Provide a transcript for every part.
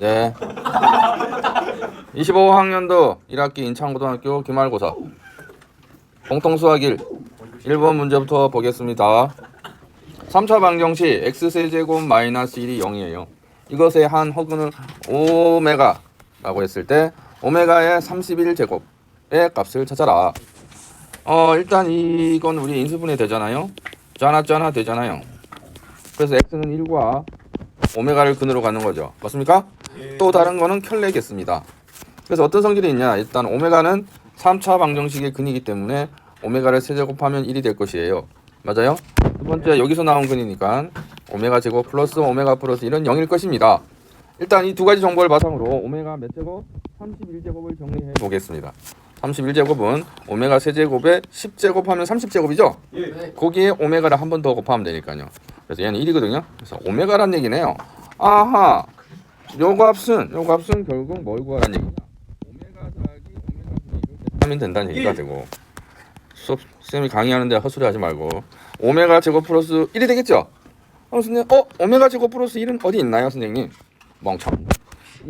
네. 25학년도 1학기 인창고등학교 기말고사 공통수학 1번 문제부터 보겠습니다. 3차 방정식 x세제곱 마이너스 1이 0이에요. 이것의 한 허근을 오메가라고 했을 때 오메가의 31제곱의 값을 찾아라. 일단 이건 우리 인수분해 되잖아요. 짜나 되잖아요. 그래서 x는 1과 오메가를 근으로 가는 거죠. 맞습니까? 또 다른 거는 켤레겠습니다. 그래서 어떤 성질이 있냐? 일단 오메가는 3차 방정식의 근이기 때문에 오메가를 세제곱하면 1이 될 것이에요. 맞아요? 두 번째 여기서 나온 근이니까 오메가 제곱 플러스 오메가 플러스 1은 0일 것입니다. 일단 이 두 가지 정보를 바탕으로 오메가 몇 제곱? 31제곱을 정리해 보겠습니다. 31제곱은 오메가 세제곱에 10제곱하면 30제곱이죠? 예. 거기에 오메가를 한 번 더 곱하면 되니까요. 그래서 얘는 1이거든요. 그래서 오메가란 얘기네요. 아하! 요 값은 결국 뭘 구하라는 얘기냐? 오메가 더하기 오메가 분의 1을 하면 된다는 얘기가 되고, 쌤이 강의하는데 헛소리 하지 말고 오메가 제곱 플러스 1이 되겠죠? 선생님, 오메가 제곱 플러스 1은 어디 있나요, 선생님? 멍청.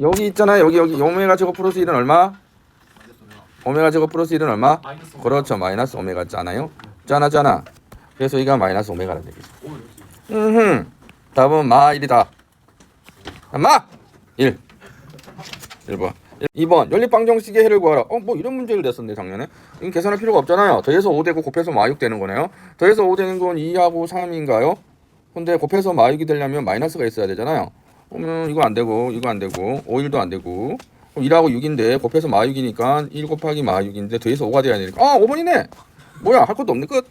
여기 있잖아요. 여기 오메가 제곱 플러스 1은 얼마? 오메가 제곱 플러스 1은 얼마? 그렇죠. 마이너스 오메가잖아요. 잖아. 그래서 이가 마이너스 오메가라는 얘기죠. 답은 마 1이다. 마 1. 1번. 2번 연립방정식의 해를 구하라. 뭐 이런 문제를 냈었네 작년에. 이건 계산할 필요가 없잖아요. 더해서 5 되고 곱해서 마 6 되는 거네요. 더해서 5 되는 건 2하고 3인가요? 근데 곱해서 마 6이 되려면 마이너스가 있어야 되잖아요. 그러면 이거 안 되고 5일도 안 되고 1하고 6인데 곱해서 마 6이니까 1 곱하기 마 6인데 더해서 5가 돼야 되니까 5번이네. 뭐야 할 것도 없네. 끝.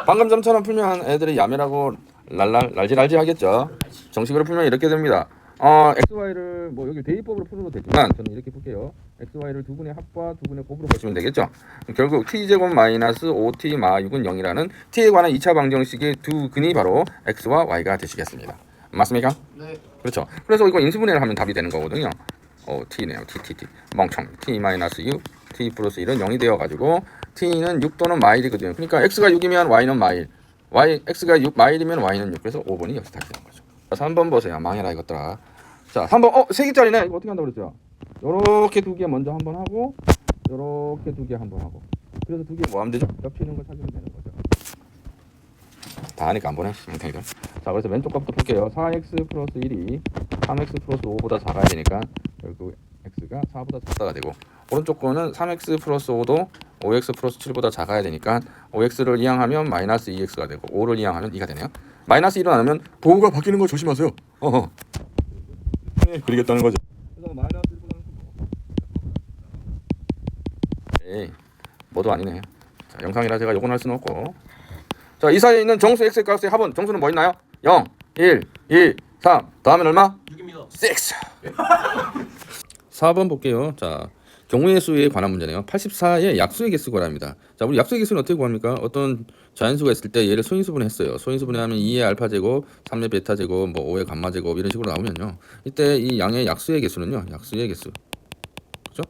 방금 전처럼 풀면 애들이 야매라고 랄지 하겠죠. 정식으로 풀면 이렇게 됩니다. XY를 뭐 여기 대입법으로 풀어도 되지만 저는 이렇게 풀게요. XY를 두 분의 합과 두 분의 곱으로 보시면 되겠죠. 결국 t제곱 마이너스 5t 마 6은 0이라는 t에 관한 2차 방정식의 두 근이 바로 x와 y가 되시겠습니다. 맞습니까? 네. 그렇죠. 그래서 이거 인수분해를 하면 답이 되는 거거든요. t네요. t 멍청. t 마이너스 6 t 플러스 1은 0이 되어가지고 t는 6 또는 마일이거든요. 그러니까 x가 6이면 y는 마일, x가 6 마일이면 y는 6. 그래서 5번이 여기서 답이 되는 거죠. 3번 보세요. 망해라 이것들아. 자, 3번 3개짜리네. 이거 어떻게 한다고 그랬죠? 요렇게 두 개 먼저 한번 하고 요렇게 두 개 한번 하고. 그래서 두 개 뭐 하면 되죠? 겹치는 거 찾으면 되는 거죠. 다 하니까 안 보내. 멍청이들. 자, 그래서 왼쪽 값도 볼게요. 4x 플러스 1이 3x 플러스 5보다 작아야 되니까 결국 x가 4보다 작다가 되고, 오른쪽 거는 3x 플러스 5도 5x 플러스 7보다 작아야 되니까 5x를 이항하면 마이너스 2x가 되고 5를 이항하면 2가 되네요. 마이너스 1은 안 하면 도구가 바뀌는 거 조심하세요. 네, 그리겠다는 거죠. 그래서 마이너스 1보다는 뭐도 아니네. 자, 영상이라 제가 요건 할 수는 없고. 자, 이 사이에 있는 정수 x의 값의 합은 정수는 뭐 있나요? 0, 1, 2, 3. 다음엔 얼마? 6입니다. 6. 4번 볼게요. 자, 경우의 수에 관한 문제네요. 84의 약수의 개수 구하랍니다. 자, 우리 약수의 개수는 어떻게 구합니까? 어떤 자연수가 있을 때 얘를 소인수분해했어요. 소인수분해하면 2의 알파 제곱, 3의 베타 제곱, 뭐 5의 감마 제곱 이런 식으로 나오면요. 이때 이 양의 약수의 개수는요. 약수의 개수. 그렇죠?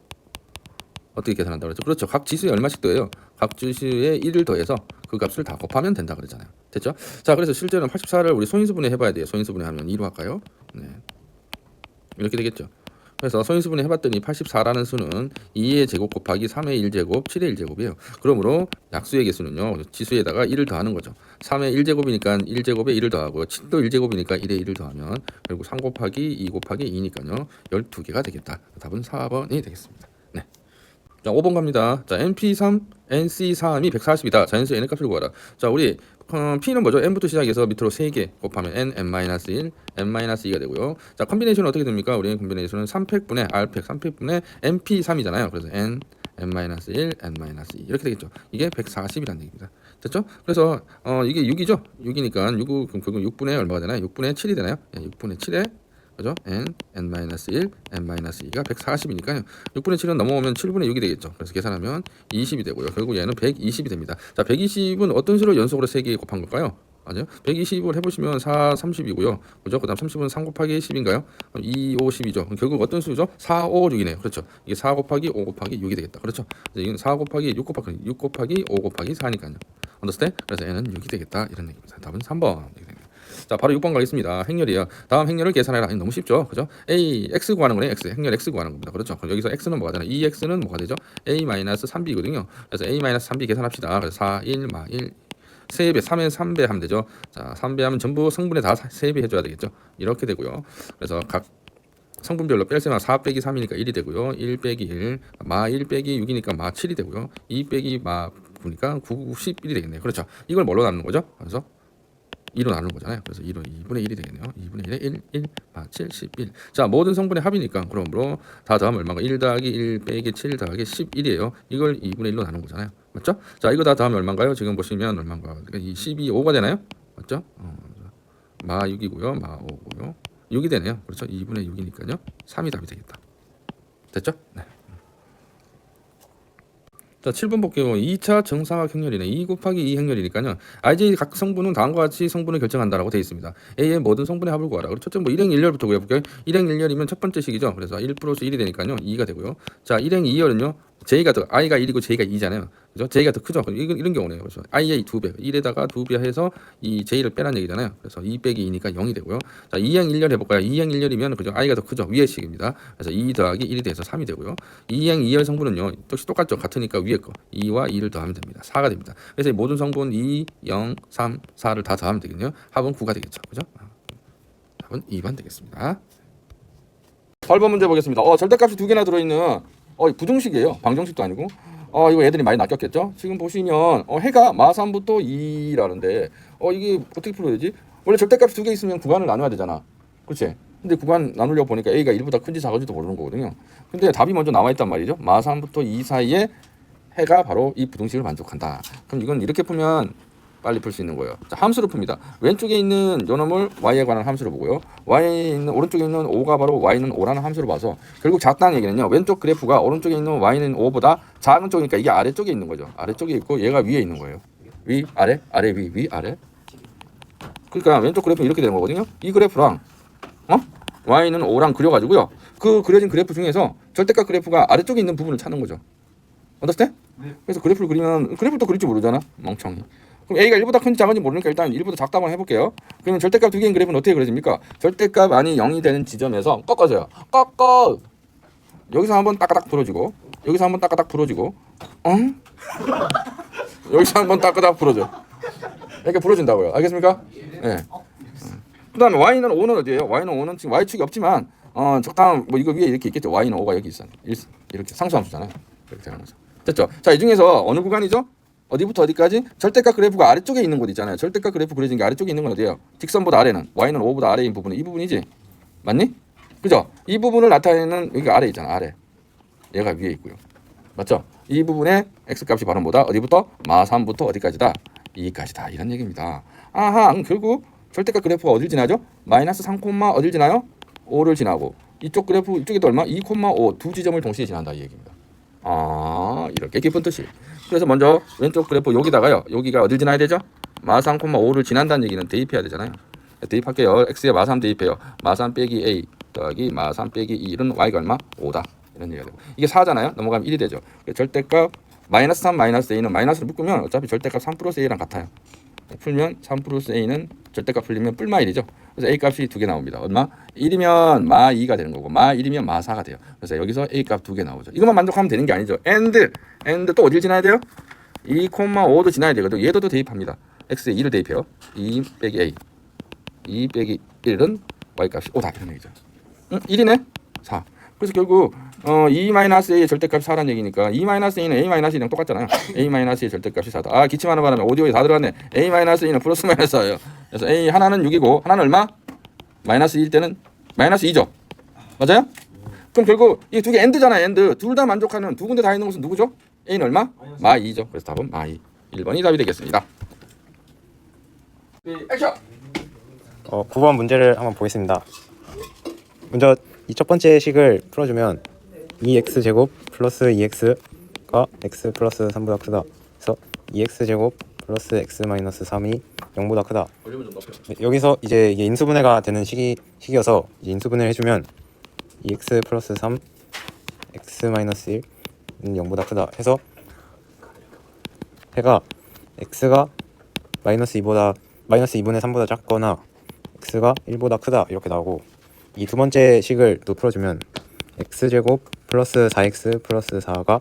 어떻게 계산한다고 그랬죠? 그렇죠. 각 지수에 얼마씩 더해요. 각 지수에 1을 더해서 그 값을 다 곱하면 된다 그랬잖아요. 됐죠? 자, 그래서 실제로는 84를 우리 소인수분해 해봐야 돼요. 소인수분해하면 2로 할까요? 네. 이렇게 되겠죠. 그래서 소인수분해 해봤더니 84라는 수는 2의 제곱 곱하기 3의 1제곱, 7의 1제곱이에요. 그러므로 약수의 개수는요. 지수에다가 1을 더하는 거죠. 3의 1제곱이니까 1제곱에 1을 더하고 7도 1제곱이니까 1에 1을 더하면 결국 3 곱하기 2 곱하기 2니까요. 12개가 되겠다. 답은 4번이 되겠습니다. 네. 자, 5번 갑니다. 자, NP3, NC3이 140이다. 자연수 n의 값을 구하라. 자, 우리 P는 뭐죠? n부터 시작해서 밑으로 3개 곱하면 n-1, n-2가 되고요. 자, 컨비네이션은 어떻게 됩니까? 우리 컨비네이션은 3팩분의 r팩, 3팩분의 np3이잖아요. 그래서 n, n-1, n-2 이렇게 되겠죠. 이게 140이라는 얘기입니다. 됐죠? 그래서 이게 6이죠? 6이니까 6, 그럼 결국 6분의 얼마가 되나요? 6분의 7이 되나요? 네, 6분의 7에 그죠? n-1, n-2가 140이니까요. 6분의 7은 넘어오면 7분의 6이 되겠죠. 그래서 계산하면 20이 되고요. 결국 얘는 120이 됩니다. 자, 120은 어떤 수로 연속으로 3개 곱한 걸까요? 맞아요? 120을 해보시면 4, 30이고요. 그죠? 그 다음 30은 3 곱하기 10인가요? 2, 5, 10이죠. 결국 어떤 수죠? 4, 5, 6이네요. 그렇죠. 이게 4 곱하기 5 곱하기 6이 되겠다. 그렇죠. 이건 4 곱하기 6 곱하기 5 곱하기 4니까요. understand? 그래서 얘는 6이 되겠다. 이런 얘기입니다. 답은 3번. 자, 바로 6번 가겠습니다. 행렬이에요. 다음 행렬을 계산해라. 너무 쉽죠, 그죠? A x 구하는 거네. x 행렬 x 구하는 겁니다. 그렇죠? 그럼 여기서 x는 뭐가 되나? 2x는 뭐가 되죠? a-3b거든요. 그래서 a-3b 계산합시다. 그래서 4, 1, 1 3배, 3에 3배 하면 되죠. 자, 3배 하면 전부 성분에 다 3배 해줘야 되겠죠. 이렇게 되고요. 그래서 각 성분별로 뺄셈하면 4 빼기 3이니까 1이 되고요. 1 빼기 1, 마 1 빼기 6이니까 마 7이 되고요. 2 빼기 마 9니까 9, 11이 되겠네요. 그렇죠. 이걸 뭘로 나누는 거죠? 그래서 2로 나누는 거잖아요. 그래서 2로 2분의 1이 되겠네요. 2분의 1에 1, 마 7, 11. 자, 모든 성분의 합이니까 그러므로 다 더하면 얼마가? 1 더하기 1 빼기 7 더하기 11이에요. 이걸 2분의 1로 나눈 거잖아요. 맞죠? 자, 이거 다 더하면 얼마인가요? 지금 보시면 얼마인가? 그러니까 이 12, 5가 되나요? 맞죠? 마 6이고요. 마 5고요. 6이 되네요. 그렇죠? 2분의 6이니까요. 3이 답이 되겠다. 됐죠? 네. 자, 7번 볼게요. 2차 정사각 행렬이네. 2 곱하기 2 행렬이니까요. 이제 각 성분은 다음과 같이 성분을 결정한다라고 되어 있습니다. A의 모든 성분의 합을 구하라. 그리고 첫째 뭐 일행 1열부터 구해볼게요. 일행 1열이면 첫 번째 식이죠. 그래서 1 플러스 1이 되니까요. 2가 되고요. 자, 일행 2열은요. J가 더 I가 1이고 J가 2잖아요. 그죠? J가 더 크죠. 이런 경우네요. 그래서 I의 2배. 1에다가 2배 해서 이 J를 빼란 얘기잖아요. 그래서 2 빼기 2니까 0이 되고요. 자, 2행 1열 해볼까요? 2행 1열이면 그죠? I가 더 크죠. 위의 식입니다. 그래서 2 더하기 1이 돼서 3이 되고요. 2행 2열 성분은요. 역시 똑같죠. 같으니까 위에 거 2와 2를 더하면 됩니다. 4가 됩니다. 그래서 이 모든 성분 2, 0, 3, 4를 다 더하면 되겠네요. 합은 9가 되겠죠. 그죠? 답은 2번 되겠습니다. 8번 문제 보겠습니다. 절대값이 두 개나 들어있는 부등식이에요. 방정식도 아니고. 이거 애들이 많이 낚였겠죠? 지금 보시면 해가 마3부터 2라는데 이게 어떻게 풀어야 되지? 원래 절대값이 두 개 있으면 구간을 나눠야 되잖아. 그렇지? 근데 구간 나누려고 보니까 A가 1보다 큰지 작은지도 모르는 거거든요. 근데 답이 먼저 나와 있단 말이죠. 마3부터 2 사이에 해가 바로 이 부등식을 만족한다. 그럼 이건 이렇게 풀면 빨리 풀 수 있는 거예요. 자, 함수를 풉니다. 왼쪽에 있는 요놈을 y에 관한 함수로 보고요. y에 있는 오른쪽에 있는 5가 바로 y는 5라는 함수로 봐서 결국 작다는 얘기는요. 왼쪽 그래프가 오른쪽에 있는 y는 5보다 작은 쪽이니까 이게 아래쪽에 있는 거죠. 아래쪽에 있고 얘가 위에 있는 거예요. 위, 아래, 아래, 위, 아래. 그러니까 왼쪽 그래프는 이렇게 되는 거거든요. 이 그래프랑 y는 5랑 그려가지고요. 그 그려진 그래프 중에서 절대값 그래프가 아래쪽에 있는 부분을 찾는 거죠. 언더스탠? 네. 그래서 그래프를 그리면 그래프도 그릴 줄 모르잖아. 멍청이. 그럼 A가 1보다 큰지 작은지 모르니까 일단 1보다 작다고 한번 해볼게요. 그러면 절대값 두 개인 그래프는 어떻게 그려집니까? 절대값 아니 0이 되는 지점에서 꺾어져요. 꺾어. 여기서 한번 따까닥 부러지고 여기서 한번 따까닥 부러지고 여기서 한번 따까닥 부러져. 이렇게 부러진다고요. 알겠습니까? 네. 그 다음에 y는 5는 어디예요? y는 5는 지금 y축이 없지만 적당한 뭐 이거 위에 이렇게 있겠죠. y는 5가 여기 있어. 이렇게 상수함수잖아요. 이렇게 되는 거죠. 됐죠? 자, 이 중에서 어느 구간이죠? 어디부터 어디까지? 절대값 그래프가 아래쪽에 있는 곳 있잖아요. 절대값 그래프 그려진 게 아래쪽에 있는 건 어디예요? 직선보다 아래는 y는 5보다 아래인 부분은 이 부분이지? 맞니? 그죠? 이 부분을 나타내는 여기가 아래 있잖아. 아래. 얘가 위에 있고요. 맞죠? 이 부분의 x값이 바로 뭐다? 어디부터? 마3부터 어디까지다? 2까지다. 이런 얘기입니다. 아하, 결국 절대값 그래프가 어딜 지나죠? 마이너스 3, 어딜 지나요? 5를 지나고 이쪽 그래프 이쪽에도 얼마? 2,5 두 지점을 동시에 지난다 이 얘기입니다. 이렇게 깊은 뜻이. 그래서 먼저 왼쪽 그래프 여기다가요. 여기가 어딜 지나야 되죠? 마3, 5를 지난다는 얘기는 대입해야 되잖아요. 대입할게요. x에 마3 대입해요. 마3 빼기 a 더하기 마3 빼기 2는 y가 얼마? 5다. 이런 얘기가 되고. 이게 4잖아요. 넘어가면 1이 되죠. 절대값 마이너스 3 마이너스 a는 마이너스를 묶으면 어차피 절대값 3 플러스 a랑 같아요. 풀면 3 플러스 a는 절대값 풀리면 뿔마 1이죠. 그래서 a 값이 두 개 나옵니다. 얼마? 1이면 마 2가 되는 거고 마 1이면 마 4가 돼요. 그래서 여기서 a 값 두 개 나오죠. 이것만 만족하면 되는 게 아니죠. and 또 어딜 지나야 돼요? 2,5도 지나야 되거든요. 얘도 또 대입합니다. x에 2를 대입해요. 2 빼기 a 2 빼기 1은 y 값이 5다 이런 얘기죠. 1이네? 4. 그래서 결국 E-A의 절대값이 4라는 얘기니까 E-A는 A-A랑 똑같잖아요. A-A의 절대값이 4다. 기침하는 바람에 오디오에 다 들어갔네. A-A는 플러스 마이너스 4예요. 그래서 A 하나는 6이고 하나는 얼마? 마이너스 1 때는 마이너스 2죠. 맞아요? 그럼 결국 이 두 개 AND잖아요. AND. 둘 다 만족하는 두 군데 다 있는 것은 누구죠? A는 얼마? 마 2죠. 그래서 답은 마 2. 1번이 답이 되겠습니다. 액션! 9번 문제를 한번 보겠습니다. 먼저 이 첫 번째 식을 풀어주면 2x제곱 플러스 2x가 x 플러스 3보다 크다. 그래서 2x제곱 플러스 x 마이너스 3이 0보다 크다. 여기서 이제 이게 인수분해가 되는 식이어서 이제 인수분해를 해주면 2x 플러스 3 x 마이너스 1은 0보다 크다 해서 해가 x가 마이너스 2분의 3보다 작거나 x가 1보다 크다 이렇게 나오고, 이 두 번째 식을 또 풀어주면 x제곱 플러스 4x 플러스 4가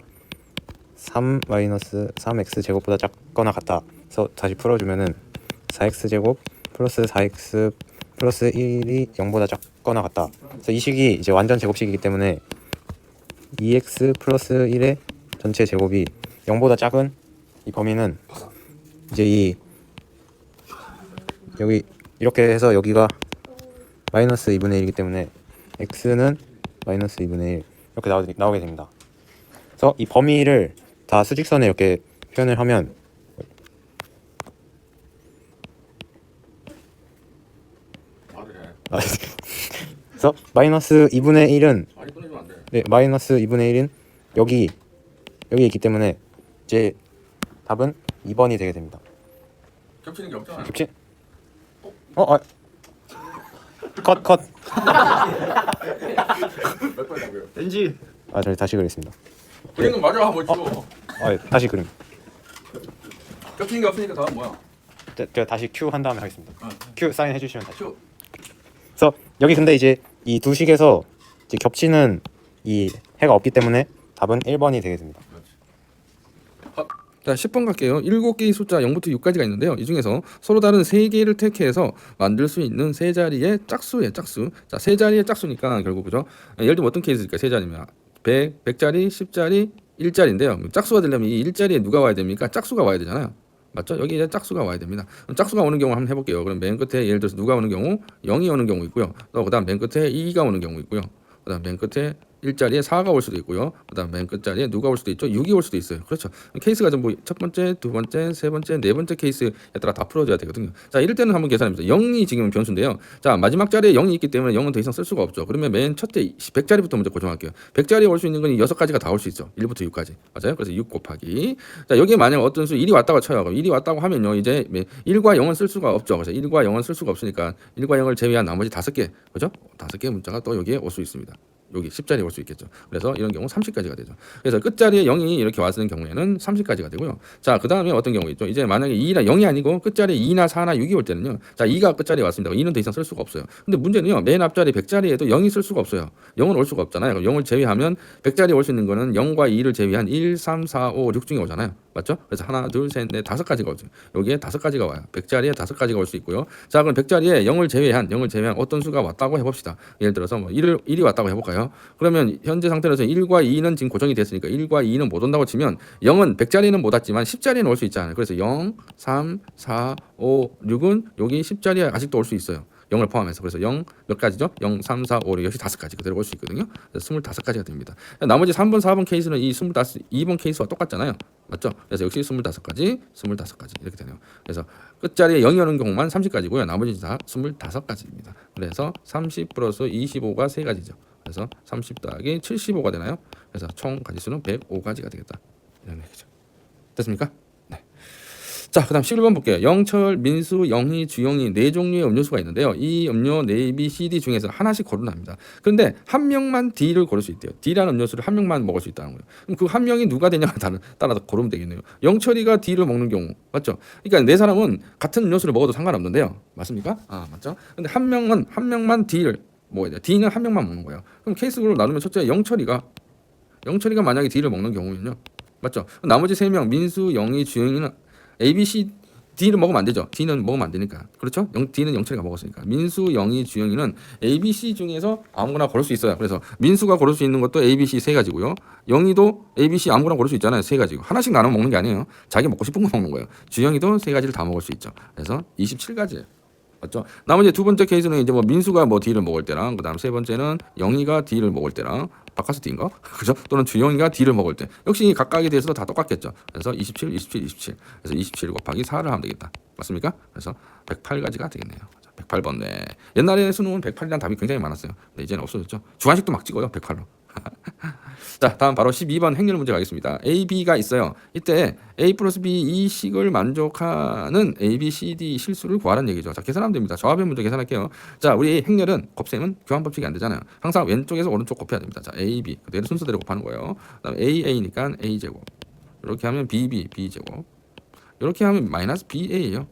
3 마이너스 3x 제곱보다 작거나 같다. 그래서 다시 풀어주면은 4x제곱 플러스 4x 플러스 1이 0보다 작거나 같다. 그래서 이 식이 이제 완전 제곱식이기 때문에 2x 플러스 1의 전체 제곱이 0보다 작은 이 범위는 이제 이 여기 이렇게 해서 여기가 마이너스 2분의 1이기 때문에 x는 마이너스 2분의 1 이렇게 나오게 됩니다. 그래서 이 범위를 다 수직선에 이렇게 표현을 하면 그래서 마이너스 2분의 1은 네, 마이너스 2분의 1은 여기 있기 때문에 이제 답은 2번이 되게 됩니다. 겹치는 게 없잖아. 겹치? 컷. 몇 번이고요? 왠지 저 다시 그리겠습니다. 그리는 맞아 뭐 줘. 다시 그림. 겹치는 게 없으니까 다음 뭐야? 제가 다시 Q 한 다음에 하겠습니다. Q 사인 해주시면 다시. 큐. 그래서 여기 근데 이제 이 두 식에서 이제 겹치는 이 해가 없기 때문에 답은 1번이 되게 됩니다. 자, 10번 갈게요. 7개의 숫자 0부터 6까지가 있는데요. 이 중에서 서로 다른 3개를 택해서 만들 수 있는 세 자리의 짝수예요. 짝수. 자, 세 자리의 짝수니까 결국 그죠? 예를 들면 어떤 케이스일까? 세 자리면 100, 100자리, 10자리, 1자리인데요. 짝수가 되려면 이 1자리에 누가 와야 됩니까? 짝수가 와야 되잖아요. 맞죠? 여기 이제 짝수가 와야 됩니다. 그럼 짝수가 오는 경우 한번 해볼게요. 그럼 맨 끝에 예를 들어서 누가 오는 경우 0이 오는 경우 있고요. 또 그다음 맨 끝에 2가 오는 경우 있고요. 그다음 맨 끝에 1자리에 4가 올 수도 있고요. 그다음 맨 끝자리에 누가 올 수도 있죠. 6이 올 수도 있어요. 그렇죠. 케이스가 전부 첫 번째, 두 번째, 세 번째, 네 번째 케이스에 따라 다 풀어줘야 되거든요. 자, 이럴 때는 한번 계산해보자. 0이 지금 변수인데요. 자, 마지막 자리에 0이 있기 때문에 0은 더 이상 쓸 수가 없죠. 그러면 맨 첫째 100자리부터 먼저 고정할게요. 100자리에 올 수 있는 건 6가지가 다 올 수 있죠. 1부터 6까지. 맞아요. 그래서 6 곱하기. 자, 여기에 만약 어떤 수 1이 왔다고 쳐요. 그럼 1이 왔다고 하면요. 이제 1과 0은 쓸 수가 없죠. 그래서 1과 0은 쓸 수가 없으니까 1과 0을 제외한 나머지 5개. 그죠? 5개의 문자가 또 여기에 올 수 있습니다. 여기 10자리에 올 수 있겠죠. 그래서 이런 경우 30까지가 되죠. 그래서 끝자리에 0이 이렇게 왔는 경우에는 30까지가 되고요. 자, 그 다음에 어떤 경우 있죠. 이제 만약에 2나 0이 아니고 끝자리에 2나 4나 6이 올 때는요. 자, 2가 끝자리에 왔습니다. 2는 더 이상 쓸 수가 없어요. 근데 문제는요. 맨 앞자리 100자리에도 0이 쓸 수가 없어요. 0은 올 수가 없잖아요. 그럼 0을 제외하면 100자리에 올 수 있는 거는 0과 2를 제외한 1, 3, 4, 5, 6 중에 오잖아요. 맞죠? 그래서 하나, 둘, 셋, 넷, 5가지가 오죠. 여기에 5가지가 와요. 100자리에 5가지가 올 수 있고요. 자, 그럼 100자리에 0을 제외한 어떤 수가 왔다고 해봅시다. 예를 들어서 뭐 1이 왔다고 해볼까요? 그러면 현재 상태로서 1과 2는 지금 고정이 됐으니까 1과 2는 못 온다고 치면 0은 100자리는 못 왔지만 10자리는 올 수 있잖아요. 그래서 0, 3, 4, 5, 6은 여기 10자리에 아직도 올 수 있어요. 0을 포함해서. 그래서 0 몇 가지죠? 0, 3, 4, 5, 6 역시 5가지 그대로 올 수 있거든요. 그래서 25가지가 됩니다. 나머지 3번, 4번 케이스는 이 2번 케이스와 똑같잖아요. 맞죠? 그래서 역시 25가지 이렇게 되네요. 그래서 끝자리에 0이 오는 경우만 30가지고요. 나머지 다 25가지입니다. 그래서 30 플러스 25가 3가지죠. 그래서 30 더하기 75가 되나요? 그래서 총 가지수는 105가지가 되겠다. 이런 얘기죠. 됐습니까? 네. 자, 그다음 11번 볼게요. 영철, 민수, 영희, 주영이 네 종류의 음료수가 있는데요. 이 음료 A, B, C, D 중에서 하나씩 고르면 합니다. 그런데 한 명만 D를 고를 수 있대요. D라는 음료수를 한 명만 먹을 수 있다는 거예요. 그럼 그 한 명이 누가 되냐에 따라서 고르면 되겠네요. 영철이가 D를 먹는 경우 맞죠? 그러니까 네 사람은 같은 음료수를 먹어도 상관없는데요. 맞습니까? 맞죠? 근데 한 명만 D를 먹어야 돼요. D는 한 명만 먹는 거예요. 그럼 케이스로 나누면 첫째 영철이가 만약에 D를 먹는 경우는요. 맞죠? 나머지 3명 민수, 영희, 주영이는 A, B, C, D를 먹으면 안 되죠. D는 먹으면 안 되니까. 그렇죠? D는 영철이가 먹었으니까. 민수, 영희, 주영이는 A, B, C 중에서 아무거나 고를 수 있어요. 그래서 민수가 고를 수 있는 것도 A, B, C 3가지고요. 영희도 A, B, C 아무거나 고를 수 있잖아요. 3가지고. 하나씩 나눠 먹는 게 아니에요. 자기 먹고 싶은 거 먹는 거예요. 주영이도 3가지를 다 먹을 수 있죠. 그래서 27가지예요. 맞죠? 나머지 두 번째 케이스는 이제 뭐 민수가 뭐 D를 먹을 때랑 그다음 세 번째는 영희가 D를 먹을 때랑 바카스 D인가? 그죠? 또는 주영이가 D를 먹을 때 역시 각각에 대해서도 다 똑같겠죠. 그래서 27. 그래서 27 곱하기 4를 하면 되겠다. 맞습니까? 그래서 108가지가 되겠네요. 108번. 네. 옛날에 수능은 108이라는 답이 굉장히 많았어요. 근데 이제는 없어졌죠. 주관식도 막 찍어요. 108로. 자, 다음 바로 12번 행렬 문제 가겠습니다. A, B가 있어요. 이때 A 플러스 B 이 식을 만족하는 A, B, C, D 실수를 구하라는 얘기죠. 자, 계산하면 됩니다. 저하변 문제 계산할게요. 자, 우리 행렬은 곱셈은 교환법칙이 안 되잖아요. 항상 왼쪽에서 오른쪽 곱해야 됩니다. 자, A, B 그대로 순서대로 곱하는 거예요. 그다음 A, A니까 A 제곱. 이렇게 하면 B, B, B 제곱. 이렇게 하면 마이너스 BA예요.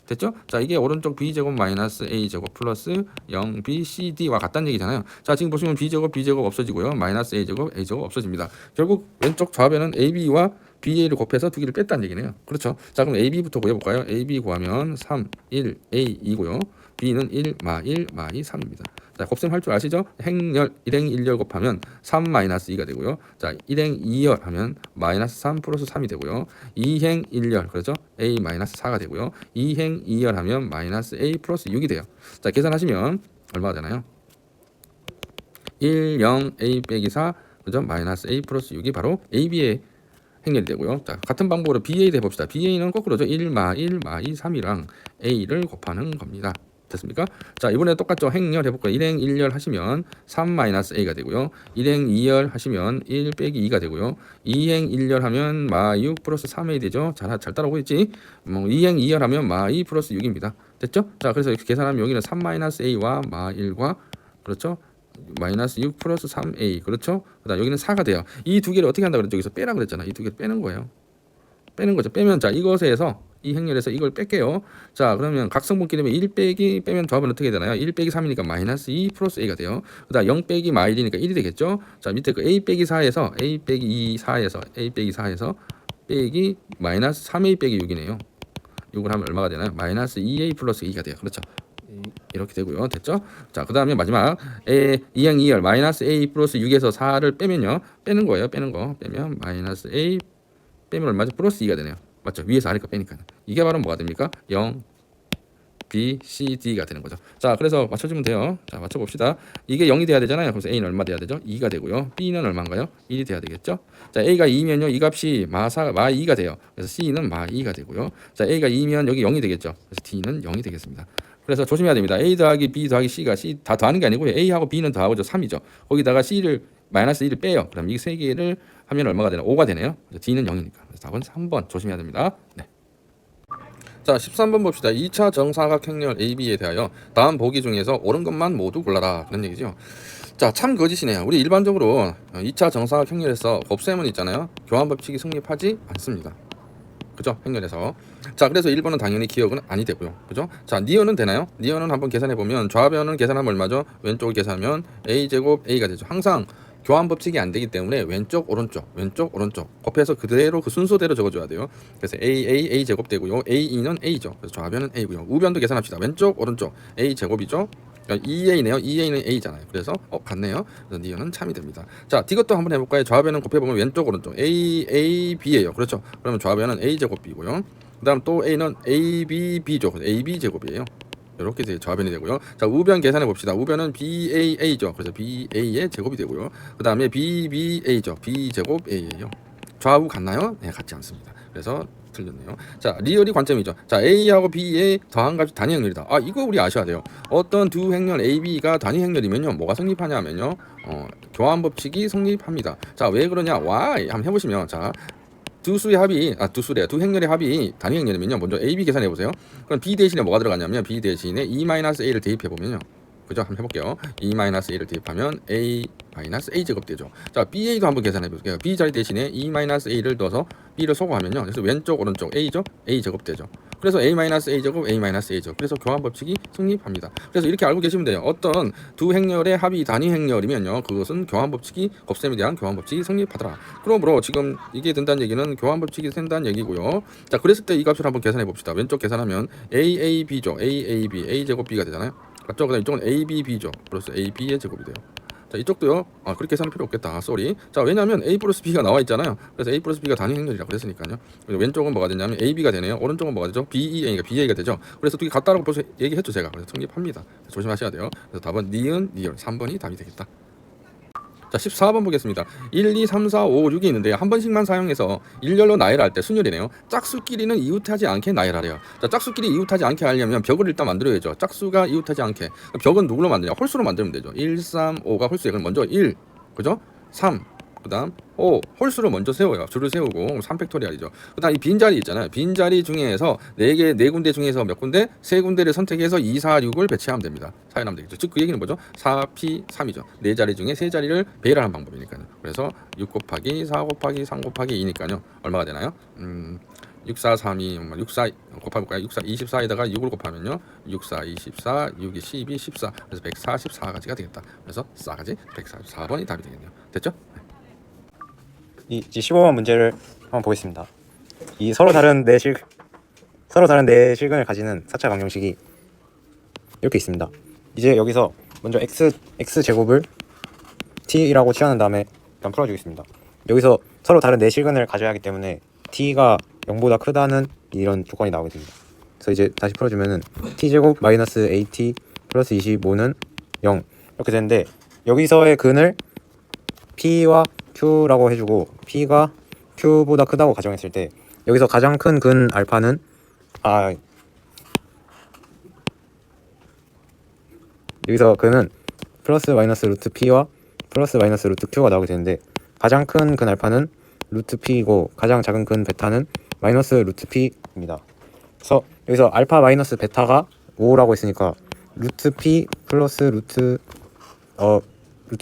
됐죠? 자, 이게 오른쪽 b제곱 마이너스 a제곱 플러스 0bcd와 같다는 얘기잖아요. 자, 지금 보시면 b제곱 없어지고요. 마이너스 a제곱 없어집니다. 결국 왼쪽 좌변은 ab와 ba를 곱해서 두 개를 뺐다는 얘기네요. 그렇죠? 자, 그럼 ab부터 구해볼까요? ab 구하면 3, 1, a2고요. b는 1, 마 1, 마 2, 3입니다. 자, 곱셈 할 줄 아시죠? 행렬 1행 1열 곱하면 3 마이너스 2가 되고요. 자, 1행 2열 하면 마이너스 3 플러스 3이 되고요. 2행 1열 그렇죠? a 마이너스 4가 되고요. 2행 2열 하면 마이너스 a 플러스 6이 돼요. 자, 계산하시면 얼마가 되나요? 1, 0, a 빼기 4 그죠? 마이너스 a 플러스 6이 바로 ab의 행렬이 되고요. 자, 같은 방법으로 BA 해봅시다. BA는 거꾸로죠. 1, 마 1, 마 2, 3이랑 A를 곱하는 겁니다. 됐습니까? 자, 이번에 똑같죠. 행렬 해볼까요? 1행 1열 하시면 3 마이너스 A가 되고요. 1행 2열 하시면 1 빼기 2가 되고요. 2행 1열 하면 마 6 플러스 3A 되죠. 잘 따라오고 있지? 2행 2열 하면 마 2 플러스 6입니다. 됐죠? 자, 그래서 이렇게 계산하면 여기는 3 마이너스 A와 마 1과 그렇죠? 마이너스 6 플러스 3a 그렇죠? 그다음 여기는 4가 돼요. 이 두 개를 어떻게 한다 그랬죠? 여기서 빼라 그랬잖아. 이 두 개를 빼는 거예요. 빼는 거죠. 빼면 자 이것에서 이 행렬에서 이걸 뺄게요. 자, 그러면 각성분기 되면 1 빼기 빼면 조합은 어떻게 되나요? 1 빼기 3이니까 마이너스 2 플러스 a가 돼요. 그다음 0 빼기 마 1이니까 1이 되겠죠? 자, 밑에 그 a 빼기 4에서 a 빼기 2 4에서 a 빼기 4에서 빼기 마이너스 3a 빼기 6이네요. 6을 하면 얼마가 되나요? 마이너스 2a 플러스 2가 돼요. 그렇죠? 이렇게 되고요. 됐죠? 자, 그 다음에 마지막 2행 2열 마이너스 a 플러스 6에서 4를 빼면요. 빼는 거예요. 빼는 거. 빼면 마이너스 a 빼면 얼마죠? 플러스 2가 되네요. 맞죠? 위에서 아래가 빼니까. 이게 바로 뭐가 됩니까? 0, B, C, D가 되는 거죠. 자, 그래서 맞춰주면 돼요. 자, 맞춰봅시다. 이게 0이 돼야 되잖아요. 그래서 A는 얼마 돼야 되죠? 2가 되고요. B는 얼마인가요? 1이 돼야 되겠죠? 자, A가 2면요. 이 값이 마 2가 돼요. 그래서 C는 마 2가 되고요. 자, A가 2면 여기 0이 되겠죠? 그래서 D는 0이 되겠습니다. 그래서 조심해야 됩니다. A 더하기 B 더하기 C가 C 다 더하는 게 아니고요. A하고 B는 더하고죠. 3이죠. 거기다가 C를 마이너스 1을 빼요. 그럼 이 세 개를 하면 얼마가 되나? 5가 되네요. D는 0이니까. 그래서 답은 3번 조심해야 됩니다. 네. 자, 13번 봅시다. 2차 정사각 행렬 AB에 대하여 다음 보기 중에서 옳은 것만 모두 골라라. 그런 얘기죠. 자, 참 거짓이네요. 우리 일반적으로 2차 정사각 행렬에서 곱셈은 있잖아요. 교환 법칙이 성립하지 않습니다. 그죠? 행렬에서. 자, 그래서 1번은 당연히 기억은 아니 되고요. 그죠? 자, 니은은 되나요? 니은은 한번 계산해 보면 좌변은 계산하면 얼마죠? 왼쪽을 계산하면 a제곱 a가 되죠. 항상 교환 법칙이 안 되기 때문에 왼쪽 오른쪽 곱해서 그대로 그 순서대로 적어줘야 돼요. 그래서 a 제곱 되고요. a는 a죠. 그래서 좌변은 a고요. 우변도 계산합시다. 왼쪽 오른쪽 a 제곱이죠. 2a네요. 2a는 a잖아요. 그래서 같네요. 그래서 니은은 참이 됩니다. 자, 이것도 한번 해볼까요? 좌변은 곱해보면 왼쪽 오른쪽 a b예요. 그렇죠? 그러면 좌변은 a 제곱 b고요. 그다음 또 a는 a b b죠. ab 제곱이에요. 이렇게 좌변이 되고요. 자, 우변 계산해 봅시다. 우변은 BAA죠. 그래서 BA의 제곱이 되고요. 그 다음에 BBA죠. B 제곱 A예요. 좌우 같나요? 네, 같지 않습니다. 그래서 틀렸네요. 자, 리얼이 관점이죠. 자, A하고 B의 더한 값이 단위 행렬이다. 아, 이거 우리 아셔야 돼요. 어떤 두 행렬 A, B가 단위 행렬이면요, 뭐가 성립하냐면요, 교환 법칙이 성립합니다. 자, 왜 그러냐? Why? 한번 해보시면, 자. 두 행렬의 합이 단위 행렬이면요. 먼저 A, B 계산해 보세요. 그럼 B 대신에 뭐가 들어가냐면 B 대신에 E-A를 대입해 보면요. 그죠? 한번 해볼게요. E-A를 대입하면 A-A 제곱 되죠. 자, BA도 한번 계산해 볼게요. B 자리 대신에 E-A를 넣어서 B를 소거하면요. 그래서 왼쪽 오른쪽 A죠? A 제곱 되죠. 그래서 A-A 제곱 A-A 제곱. 그래서 교환 법칙이 성립합니다. 그래서 이렇게 알고 계시면 돼요. 어떤 두 행렬의 합이 단위 행렬이면요. 그것은 교환 법칙이 곱셈에 대한 교환 법칙이 성립하더라. 그러므로 지금 이게 된다는 얘기는 교환 법칙이 된다는 얘기고요. 자, 그랬을 때 이 값을 한번 계산해 봅시다. 왼쪽 계산하면 AAB죠. AAB A 제곱 B가 되잖아요. 맞죠? 그다음 이쪽은 ABB죠. 플러스 AB의 제곱이 돼요. 자, 이쪽도요. 그렇게 계산할 필요 없겠다. 쏘리. 자, 왜냐면 A 플러스 B가 나와 있잖아요. 그래서 A 플러스 B가 단위 행렬이라고 그랬으니까요. 그래서 왼쪽은 뭐가 되냐면 AB가 되네요. 오른쪽은 뭐가 되죠? BEA가 BA가 되죠. 그래서 두 개 같다라고 벌써 얘기했죠, 제가. 그래서 성립합니다. 조심하셔야 돼요. 그래서 답은 니은, 3번이 답이 되겠다. 자, 14번 보겠습니다. 1, 2, 3, 4, 5, 6이 있는데 한 번씩만 사용해서 일렬로 나열할 때 순열이네요. 짝수끼리는 이웃하지 않게 나열하래요. 자, 짝수끼리 이웃하지 않게 하려면 벽을 일단 만들어야죠. 짝수가 이웃하지 않게. 벽은 누구로 만드냐? 홀수로 만들면 되죠. 1, 3, 5가 홀수예요. 그럼 먼저 1, 그죠? 3, 그 다음 5 홀수로 먼저 세워요. 줄을 세우고 3팩토리얼이죠. 그 다음 이 빈자리 있잖아요. 빈자리 중에서 4군데 중에서 몇 군데? 3군데를 선택해서 2, 4, 6을 배치하면 됩니다. 사연하면 되겠죠. 즉 그 얘기는 뭐죠? 4P 3이죠. 4자리 중에 3자리를 배열하는 방법이니까요. 그래서 6 곱하기 4 곱하기 3 곱하기 2니까요. 얼마가 되나요? 6432 64 곱해볼까요? 64 24에다가 6을 곱하면요 64 24 6이 12 14 그래서 144가지가 되겠다. 그래서 4가지 144번이 답이 되겠네요. 됐죠? 이 15번 문제를 한번 보겠습니다. 이 서로 다른 내실근을 가지는 4차 방정식이 이렇게 있습니다. 이제 여기서 먼저 x 제곱을 t라고 취하는 다음에 일단 풀어주겠습니다. 여기서 서로 다른 내실근을 가져야 하기 때문에 t가 0보다 크다는 이런 조건이 나오게 됩니다. 그래서 이제 다시 풀어주면은 t제곱 마이너스 at 플러스 25는 0 이렇게 되는데, 여기서의 근을 p와 q라고 해주고 p가 q보다 크다고 가정했을 때 여기서 가장 큰 근 알파는 여기서 근은 플러스 마이너스 루트 p와 플러스 마이너스 루트 q가 나오게 되는데, 가장 큰 근 알파는 루트 p이고 가장 작은 근 베타는 마이너스 루트 p입니다. 그래서 여기서 알파 마이너스 베타가 5라고 했으니까 루트 p 플러스 루트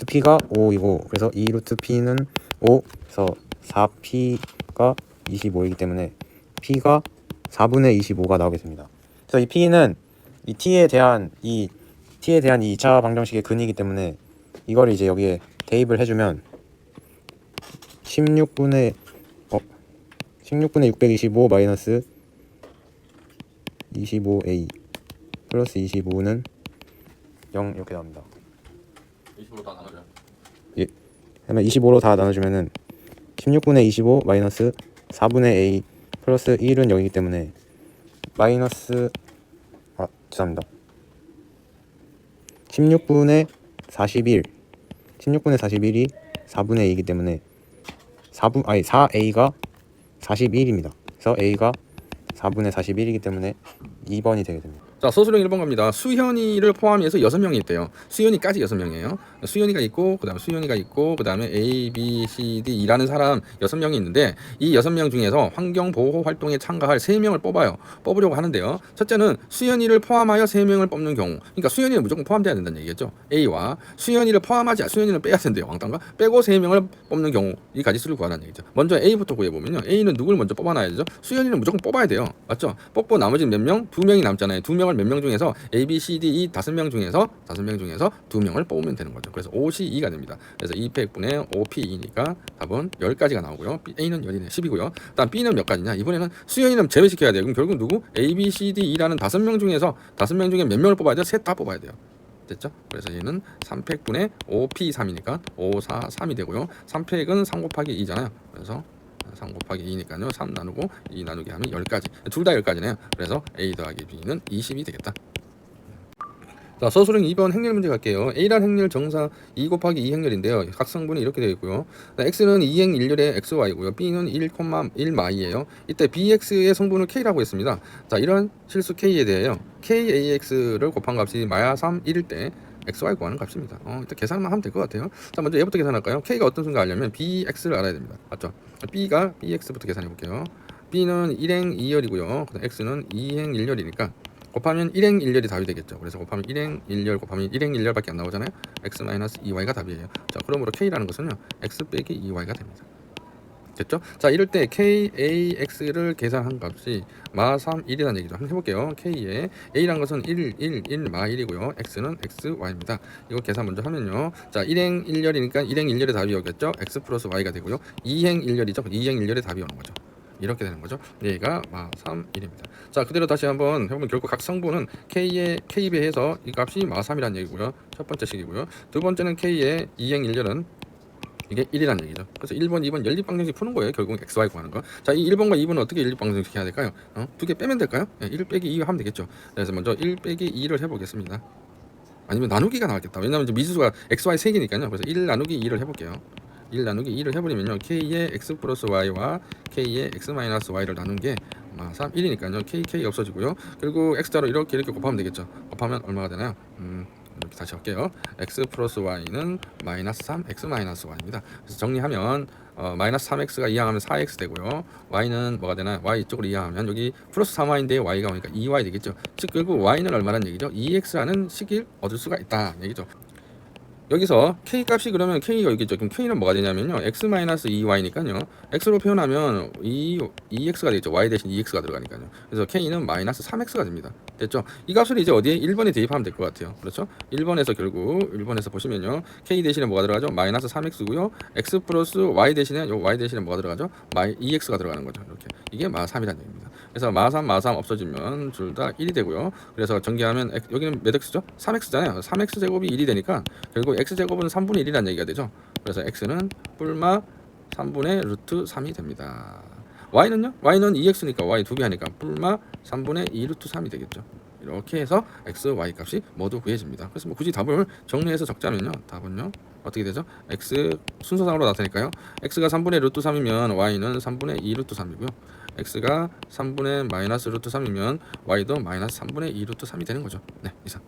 p가 5이고, 그래서 2 루트 p는 5, 그래서 4p가 25이기 때문에 p가 4분의 25가 나오게 됩니다. 그래서 이 p는 이 t에 대한 이 2차 방정식의 근이기 때문에 이걸 이제 여기에 대입을 해주면 16분의 625 마이너스 25a 플러스 25는 0 이렇게 나옵니다. 25로 다 나눠줘요. 예. 그러면 25로 다 나눠주면은 16분의 25 마이너스 4분의 a 플러스 1은 0이기 때문에 마이너스 죄송합니다. 16분의 41이 4분의 a이기 때문에 4a가 41입니다. 그래서 a가 4분의 41이기 때문에 2번이 되게 됩니다. 자, 서술형 1번 갑니다. 수현이를 포함해서 6명이 있대요. 수현이까지 6명이에요. 수현이가 있고 그다음에 수현이가 있고 그다음에 A, B, C, D E라는 사람 6명이 있는데, 이 6명 중에서 환경 보호 활동에 참가할 3명을 뽑으려고 하는데요. 첫째는 수현이를 포함하여 3명을 뽑는 경우, 그러니까 수현이는 무조건 포함돼야 된다는 얘기겠죠. A와 수현이를 수현이는 빼야 된대요. 왕따인가? 빼고 3명을 뽑는 경우 이 가지수를 구하라는 얘기죠. 먼저 A부터 구해보면요. A는 누굴 먼저 뽑아놔야 되죠? 수현이는 무조건 뽑아야 돼요. 맞죠? 뽑고 나머지 몇 명? 2명이 남잖아요. 2명을 몇 명 중에서 A, B, C, D, E 5명 중에서 2명을 뽑으면 되는 거죠. 그래서 5C2가 됩니다. 그래서 200분의 5P2니까 답은 10가지가 나오고요. A는 10이네 10이고요. 다음 B는 몇 가지냐? 이번에는 수현이는 제외시켜야 돼요. 그럼 결국 누구? A, B, C, D, E라는 5명 중에서 5명 중에 몇 명을 뽑아야 돼요? 셋 다 뽑아야 돼요. 됐죠? 그래서 얘는 3팩분의 5P3이니까 5, 4, 3이 되고요. 3팩은 3 곱하기 2잖아요. 그래서 3 곱하기 2니까요. 3 나누고 2 나누기 하면 10가지. 둘 다 10가지네요. 그래서 A 더하기 B는 20이 되겠다. 자, 서술형 2번 행렬 문제 갈게요. A란 행렬 정사 2 곱하기 2 행렬인데요. 각성분이 이렇게 되어 있고요. X는 2행 1렬의 XY고요. B는 1,1마이예요. 이때 BX의 성분을 K라고 했습니다. 자, 이런 실수 K에 대해요. KAX를 곱한 값이 마야 3, 1일 때 XY 구하는 값입니다. 일단 계산만 하면 될 것 같아요. 자, 먼저 얘부터 계산할까요? K가 어떤 순간 알려면 BX를 알아야 됩니다. 맞죠? B가 BX부터 계산해 볼게요. B는 1행 2열이고요. X는 2행 1열이니까 곱하면 1행 1렬이 답이 되겠죠. 그래서 곱하면 1행 1열 곱하면 1행 1렬밖에 안 나오잖아요. x-2y가 답이에요. 자, 그러므로 k라는 것은요 x 빼기 2y가 됩니다. 됐죠? 자, 이럴 때 KAX를 계산한 값이 마 3, 1이라는 얘기죠. 한번 해볼게요. K에 A라는 것은 1 마 1이고요. X는 XY입니다. 이거 계산 먼저 하면요. 자, 1행 1렬이니까 1행 1렬의 답이 오겠죠. X 플러스 Y가 되고요. 2행 1렬이죠. 2행 1렬의 답이 오는 거죠. 이렇게 되는 거죠. 얘가 마 3, 1입니다. 자, 그대로 다시 한번 해보면 결국 각 성분은 K에 K배해서 이 값이 마 3이라는 얘기고요. 첫 번째 식이고요. 두 번째는 K의 2행 1렬은 이게 1이라는 얘기죠. 그래서 1번, 2번 연립방정식 푸는 거예요. 결국 XY 구하는 거. 자, 이 1번과 2번은 어떻게 연립방정식 해야 될까요? 두 개 빼면 될까요? 1 빼기 2 하면 되겠죠. 그래서 먼저 1 빼기 2를 해보겠습니다. 아니면 나누기가 나왔겠다. 왜냐하면 이제 미지수가 XY 3개니까요. 그래서 1 나누기 2를 해볼게요. 1 나누기 2를 해버리면요. K의 X 플러스 Y와 K의 X 마이너스 Y를 나눈 게 3, 1이니까요. K 없어지고요. 그리고 X자로 이렇게 곱하면 되겠죠. 곱하면 얼마가 되나요? 이렇게 다시 할게요. X 플러스 Y는 마이너스 3, X 마이너스 Y입니다. 그래서 정리하면 마이너스 3X가 이항하면 4X 되고요. Y는 뭐가 되나요? Y 이쪽으로 이항하면 여기 플러스 3Y인데 Y가 오니까 2Y 되겠죠. 즉 결국 Y는 얼마란 얘기죠? 2X라는 식을 얻을 수가 있다 얘기죠. 여기서 k 값이 그러면 k가 여기 있죠. 그럼 k는 뭐가 되냐면요. x-2y니까요. x로 표현하면 2x가 되겠죠. y 대신 2x가 들어가니까요. 그래서 k는 마이너스 3x가 됩니다. 됐죠? 이 값을 이제 어디에 1번에 대입하면 될 것 같아요. 그렇죠? 1번에서 결국 1번에서 보시면요. k 대신에 뭐가 들어가죠? 마이너스 3x고요. x 플러스 y 대신에 요 y 대신에 뭐가 들어가죠? 2x가 들어가는 거죠. 이렇게. 이게 마3이라는 얘기입니다. 그래서 마3 없어지면 둘 다 1이 되고요. 그래서 전개하면 여기는 몇 x죠? 3x잖아요. 3x 제곱이 1이 되니까 결국 x제곱은 3분의 1이라는 얘기가 되죠. 그래서 x는 뿔마 3분의 루트 3이 됩니다. y는요? y는 2x니까 y 2배 하니까 뿔마 3분의 2 루트 3이 되겠죠. 이렇게 해서 x, y 값이 모두 구해집니다. 그래서 뭐 굳이 답을 정리해서 적자면요. 답은요. 어떻게 되죠? x 순서상으로 나타니까요. x가 3분의 루트 3이면 y는 3분의 2 루트 3이고요. x가 3분의 마이너스 루트 3이면 y도 마이너스 3분의 2 루트 3이 되는 거죠. 네, 이상.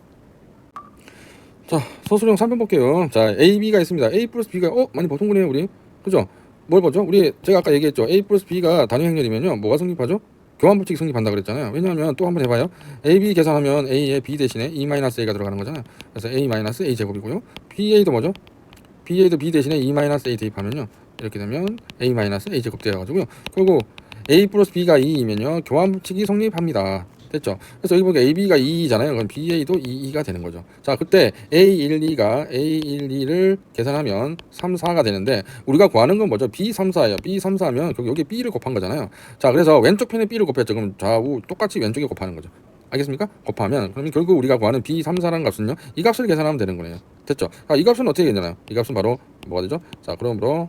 자, 서술형 3번 볼게요. 자, A, B가 있습니다. A 플러스 B가 많이 보통분해요 우리. 그죠? 뭘 보죠? 우리 제가 아까 얘기했죠. A 플러스 B가 단위 행렬이면요. 뭐가 성립하죠? 교환법칙이 성립한다 그랬잖아요. 왜냐하면 또 한번 해봐요. A, B 계산하면 A에 B 대신에 E-A가 들어가는 거잖아요. 그래서 A-A 제곱이고요. BA도 뭐죠? BA도 B 대신에 E-A 대입하면요. 이렇게 되면 A-A 제곱 되어가지고요. 그리고 A 플러스 B가 2이면요. 교환법칙이 성립합니다. 됐죠? 그래서 여기 보니까 AB가 2잖아요. 그럼 BA도 2가 되는 거죠. 자, 그때 A12를 계산하면 3, 4가 되는데 우리가 구하는 건 뭐죠? B34예요. B34면 여기 B를 곱한 거잖아요. 자, 그래서 왼쪽 편에 B를 곱했죠. 그럼 좌우 똑같이 왼쪽에 곱하는 거죠. 알겠습니까? 곱하면 그러면 결국 우리가 구하는 B34라는 값은요. 이 값을 계산하면 되는 거네요. 됐죠? 자, 이 값은 어떻게 되잖아요. 이 값은 바로 뭐가 되죠? 자, 그러므로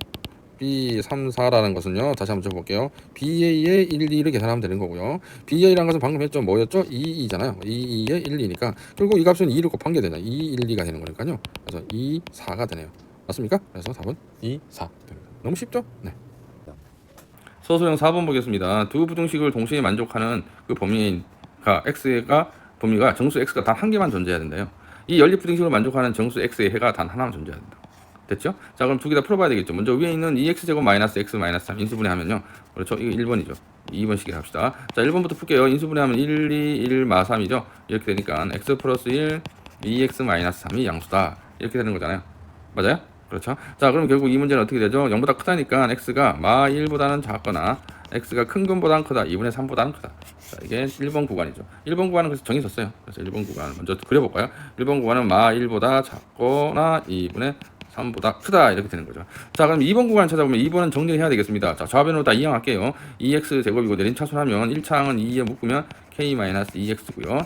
B34라는 것은요. 다시 한번 적어볼게요. BA의 1, 2를 계산하면 되는 거고요. BA라는 것은 방금 했죠. 뭐였죠? 2잖아요. 2의 1, 2니까 결국 이 값은 2를 곱한 게 되나 2, 1, 2가 되는 거니까요. 그래서 2, 4가 되네요. 맞습니까? 그래서 답은 2, 4 됩니다. 너무 쉽죠? 네. 서술형 4번 보겠습니다. 두 부등식을 동시에 만족하는 그 범위가 범위가 정수 x가 단 한 개만 존재해야 된대요. 이 연립 부등식을 만족하는 정수 x의 해가 단 하나만 존재해야 된다. 됐죠? 자, 그럼 두 개 다 풀어봐야 되겠죠. 먼저 위에 있는 2x제곱 마이너스 x 마이너스 3 인수분해하면요. 그렇죠? 이거 1번이죠. 2번식에 합시다. 자, 1번부터 풀게요. 인수분해하면 1, 2, 1, 마 3이죠. 이렇게 되니까 x 플러스 1, 2x 마이너스 3이 양수다. 이렇게 되는 거잖아요. 맞아요? 그렇죠? 자, 그럼 결국 이 문제는 어떻게 되죠? 0보다 크다니까 x가 마 1보다는 작거나 x가 큰 것보다는 크다. 2분의 3보다는 크다. 자, 이게 1번 구간이죠. 1번 구간은 그래서 정했었어요. 그래서 1번 구간 먼저 그려볼까요? 1번 구간은 마 1보다 작거나 2분의 3보다 크다 이렇게 되는 거죠. 자, 그럼 2번 구간을 찾아보면 2번은 정리를 해야 되겠습니다. 자, 좌변으로 다 이항할게요. 2x 제곱이고 내림차순하면 1차항은 2에 묶으면 k-2x고요.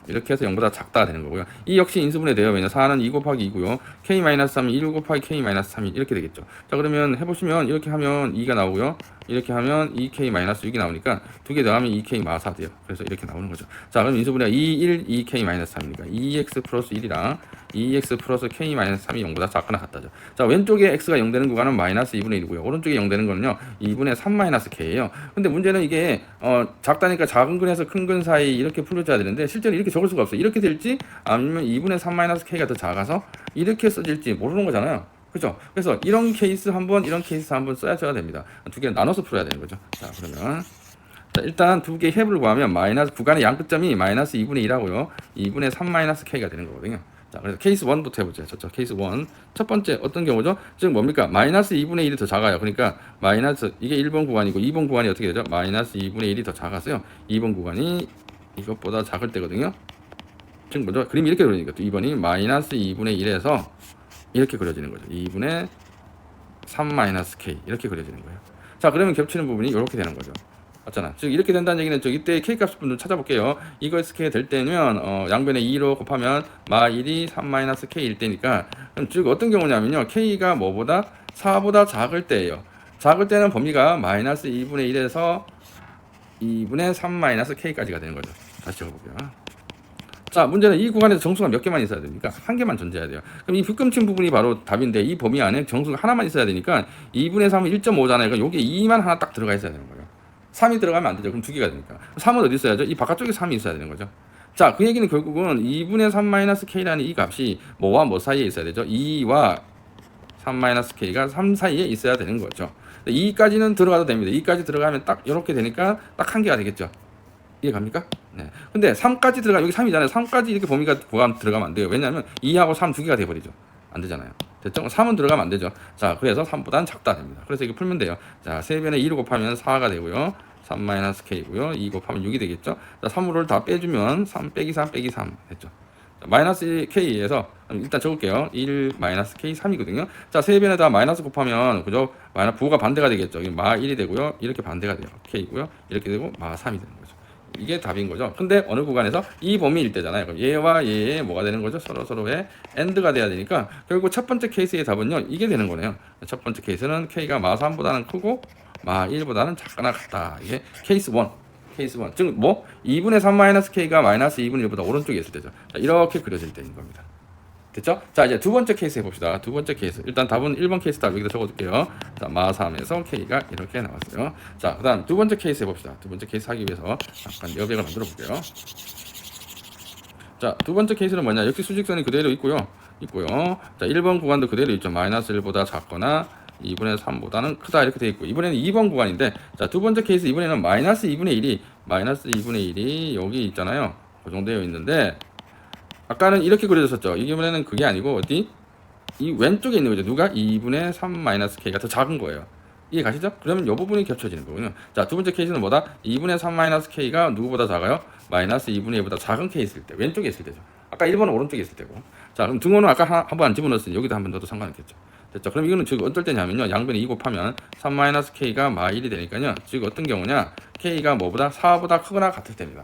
이렇게 해서 0보다 작다 되는 거고요. 이 역시 인수분해 돼요. 왜냐 4는 2 곱하기 2고요. k-3이 1 곱하기 k-3이 이렇게 되겠죠. 자, 그러면 해보시면 이렇게 하면 2가 나오고요. 이렇게 하면 2k-6이 나오니까 두 개 더하면 2k-4 돼요. 그래서 이렇게 나오는 거죠. 자, 그럼 인수분해가 2, 1, 2k-3이니까 2x 플러스 1이랑 2x 플러스 k-3이 0보다 작거나 같다죠. 자, 왼쪽에 x가 0 되는 구간은 마이너스 2분의 1이고요. 오른쪽에 0 되는 거는요 2분의 3 마이너스 k예요. 근데 문제는 이게 작다니까 작은 근에서 큰 근 사이 이렇게 풀어줘야 되는데 실제로 이렇게 적을 수가 없어요. 이렇게 될지 아니면 2분의 3 마이너스 k가 더 작아서 이렇게 써질지 모르는 거잖아요. 그죠? 그래서 이런 케이스 한번 이런 케이스 한번 써줘야 됩니다. 두 개를 나눠서 풀어야 되는 거죠. 자, 그러면 자, 일단 두 개 합을 구하면 마이너스 구간의 양끝점이 마이너스 2분의 1하고요. 2분의 3 마이너스 k가 되는 거거든요. 자, 그래서 케이스 1부터 해보죠. 저쪽 케이스 1. 첫 번째 어떤 경우죠? 즉 뭡니까? 마이너스 2분의 1이 더 작아요. 그러니까 마이너스 이게 1번 구간이고 2번 구간이 어떻게 되죠? 마이너스 2분의 1이 더 작아서요. 2번 구간이 이것보다 작을 때거든요. 즉 뭐죠? 그림이 이렇게 그려지니까 2번이 마이너스 2분의 1에서 이렇게 그려지는 거죠. 2분의 3 마이너스 k 이렇게 그려지는 거예요. 자, 그러면 겹치는 부분이 이렇게 되는 거죠. 맞잖아. 즉 이렇게 된다는 얘기는 이때 k 값을 좀 찾아볼게요. 이거 이렇게 될 때는 양변에 2로 곱하면 마 1이 3 마이너스 k일 때니까 즉 어떤 경우냐면요. k가 뭐보다 4보다 작을 때예요. 작을 때는 범위가 마이너스 2분의 1에서 2분의 3 마이너스 k까지가 되는 거죠. 다시 적어볼게요. 자, 문제는 이 구간에서 정수가 몇 개만 있어야 됩니까? 한 개만 존재해야 돼요. 그럼 이 빗금친 부분이 바로 답인데 이 범위 안에 정수가 하나만 있어야 되니까 2분의 3은 1.5잖아요. 그럼 여기에 2만 하나 딱 들어가 있어야 되는 거예요. 3이 들어가면 안 되죠. 그럼 두 개가 되니까. 3은 어디 있어야죠? 이 바깥쪽에 3이 있어야 되는 거죠. 자, 그 얘기는 결국은 2분의 3 마이너스 k라는 이 값이 뭐와 뭐 사이에 있어야 되죠? 2와 3 마이너스 k가 3 사이에 있어야 되는 거죠. 2까지는 들어가도 됩니다. 2까지 들어가면 딱 이렇게 되니까 딱 한 개가 되겠죠. 이해갑니까? 네. 근데 3까지 들어가면 여기 3이잖아요. 3까지 이렇게 범위가 들어가면 안 돼요. 왜냐하면 2하고 3 두 개가 돼버리죠. 안 되잖아요. 됐죠? 3은 들어가면 안 되죠. 자, 그래서 3보다는 작다 됩니다. 그래서 이게 풀면 돼요. 자, 3변에 2를 곱하면 4가 되고요. 3-k고요. 2 곱하면 6이 되겠죠. 자, 3으로를 다 빼주면 3 빼기 3 빼기 3 됐죠. 자, 마이너스 k에서 일단 적을게요. 1 마이너스 k 3이거든요. 자, 3변에다 마이너스 곱하면 그죠? 마이너스 부호가 반대가 되겠죠. 마 1이 되고요. 이렇게 반대가 돼요. k고요. 이렇게 되고 마 3이 되는 거죠. 이게 답인 거죠. 근데 어느 구간에서 이 범위일 때잖아요. 그럼 얘와 얘의 뭐가 되는 거죠? 서로의 AND가 돼야 되니까 결국 첫 번째 케이스의 답은요. 이게 되는 거네요. 첫 번째 케이스는 k가 마 3보다는 크고 마 1보다는 작거나 같다. 이게 케이스 1. 케이스 1. 즉 뭐 2분의 3 마이너스 k가 마이너스 2분의 1보다 오른쪽에 있을 때죠. 자, 이렇게 그려질 때인 겁니다. 됐죠? 자, 이제 두 번째 케이스 해봅시다. 두 번째 케이스. 일단 답은 1번 케이스 답 여기다 적어둘게요. 자, 마 3에서 k가 이렇게 나왔어요. 자, 그 다음 두 번째 케이스 해봅시다. 두 번째 케이스 하기 위해서 잠깐 여백을 만들어 볼게요. 자, 두 번째 케이스는 뭐냐? 역시 수직선이 그대로 있고요. 자, 1번 구간도 그대로 있죠. 마이너스 1보다 작거나 2분의 3보다는 크다 이렇게 돼 있고, 이번에는 2번 구간인데, 자, 두 번째 케이스 이번에는 마이너스 2분의 1이 여기 있잖아요. 고정되어 있는데, 아까는 이렇게 그려졌었죠. 이번에는 그게 아니고 어디? 이 왼쪽에 있는 거죠. 누가? 2분의 3 마이너스 k가 더 작은 거예요. 이해 가시죠? 그러면 이 부분이 겹쳐지는 거군요. 자, 두 번째 케이스는 뭐다? 2분의 3 마이너스 k가 누구보다 작아요? 마이너스 2분의 1보다 작은 k 있을 때, 왼쪽에 있을 때죠. 아까 1번은 오른쪽에 있을 때고. 자, 그럼 등호는 아까 한 번 안 집어넣었으니 여기도 한 번 넣어도 상관없겠죠. 됐죠? 그럼 이거는 즉 어떨 때냐면요. 양변에 2 곱하면 3 마이너스 k가 마 1이 되니까요. 즉 어떤 경우냐? k가 뭐보다 4보다 크거나 같을 때입니다.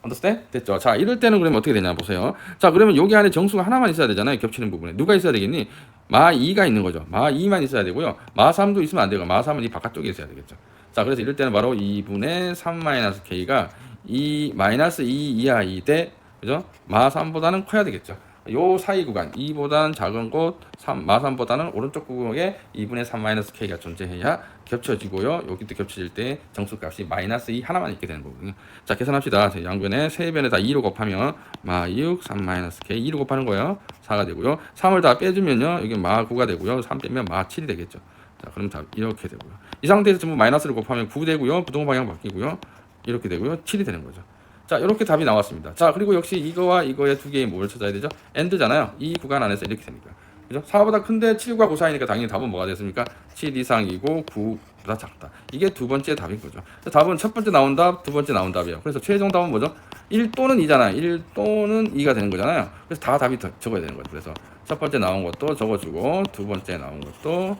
understand? 됐죠? 자, 이럴 때는 그러면 어떻게 되냐 보세요. 자, 그러면 여기 안에 정수가 하나만 있어야 되잖아요. 겹치는 부분에. 누가 있어야 되겠니? 마 2가 있는 거죠. 마 2만 있어야 되고요. 마 3도 있으면 안 되고, 마 3은 이 바깥쪽에 있어야 되겠죠. 자, 그래서 이럴 때는 바로 2분의 3 마이너스 k가 이 마이너스 2 이하 2 대, 그죠? 마 3보다는 커야 되겠죠. 요 사이 구간 2보다는 작은 곳 마 3보다는 오른쪽 구간에 2분의 3 마이너스 k가 존재해야 겹쳐지고요. 여기도 겹쳐질 때 정수값이 마이너스 2 하나만 있게 되는 거거든요. 자, 계산합시다. 양변에 세 변에 다 2로 곱하면 마 6 3 마이너스 k 2로 곱하는 거예요. 4가 되고요. 3을 다 빼주면요. 여기 마 9가 되고요. 3 빼면 마 7이 되겠죠. 자, 그럼 다 이렇게 되고요. 이 상태에서 전부 마이너스를 곱하면 9 되고요. 부동 방향 바뀌고요. 이렇게 되고요. 7이 되는 거죠. 자, 이렇게 답이 나왔습니다. 자, 그리고 역시 이거와 이거의 두 개의 뭘 찾아야 되죠? AND잖아요. 이 구간 안에서 이렇게 됩니다. 그죠? 4보다 큰데 7과 9 사이니까 당연히 답은 뭐가 됐습니까? 7 이상이고 9보다 작다. 이게 두 번째 답인 거죠. 답은 첫 번째 나온 답, 두 번째 나온 답이에요. 그래서 최종 답은 뭐죠? 1 또는 2잖아요. 1 또는 2가 되는 거잖아요. 그래서 다 답이 적어야 되는 거죠. 그래서 첫 번째 나온 것도 적어주고 두 번째 나온 것도